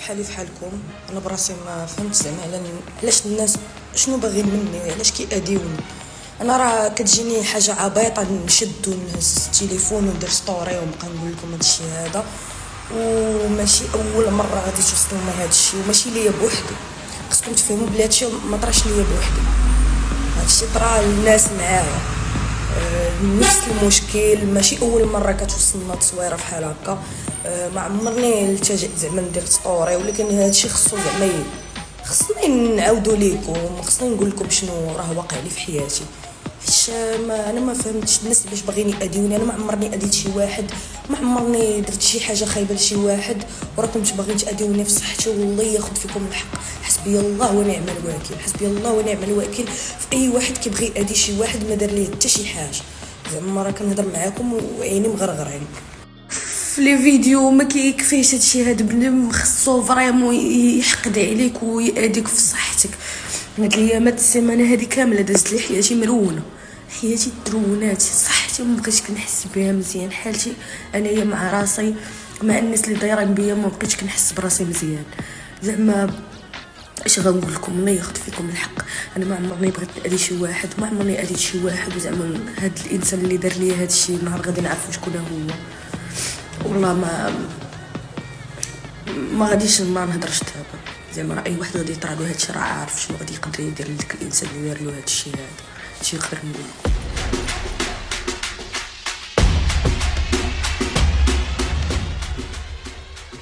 بحالي فحالكم. انا براسي ما فهمت زعما علاش الناس شنو باغيين مني، علاش كيأذيوني. انا راه كتجيني حاجه عبيطه نشد ونهز التليفون وندير ستوري ونبقى نقول لكم هادشي هذا، وماشي اول مره غادي توصلنا هادشي، وماشي ليا بوحدي. خصكم تفهموا بلي هادشي ما طراش ليا بوحدي، هادشي طرا للناس معايا. نفس المشكل، ماشي اول مره كتوصلنا تصويره فحال هكا. ما عمرني التجأت زعما ندير ستوري، ولكن هادشي خصو زعما خصني نعاودو ليكم، خصني نقول لكم شنو راه واقع لي في حياتي. حيت انا ما فهمتش الناس علاش باغيين يأذيوني. انا ما عمرني اذيت شي واحد، ما عمرني درت شي حاجه خايبه لشي واحد، وراكم باغيين تأذيوني في صحتي. والله ياخذ فيكم الحق. حسبي الله ونعم الوكيل، حسبي الله ونعم الوكيل في اي واحد كيبغي يأذي شي واحد ما دار ليه حتى شي حاجه. زعما راه كنهضر معاكم وعيني مغرغرين في لي فيديو. ما كيكفيش هادشي، هاد بنادم خصو فريمون يحقد عليك ويأذيك في صحتك. هاد الايامات السيمانه هادي كامله دازت لي حياتي مرونه، حياتي ترونات، صحتي ما بقيتش كنحس بها مزيان، حالتي انايا مع راسي مع الناس اللي دايرين بيا ما بقيتش كنحس براسي مزيان. زعما اش غنقول لكم، الله ياخذ فيكم الحق. انا ما عمرني بغيت نأذي شي واحد، ما عمرني اذيت شي واحد، وزعما هاد الانسان اللي دار لي هاد الشيء نهار غادي نعرف شكون هو. والله ما غاديش ما نهضرش دابا. زعما راه اي واحد غادي يطرالو هادشي راه عارف شنو غادي يقدر يدير لديك الانسان اللي دار له هادشي هذا. هادشي نقدر نقول.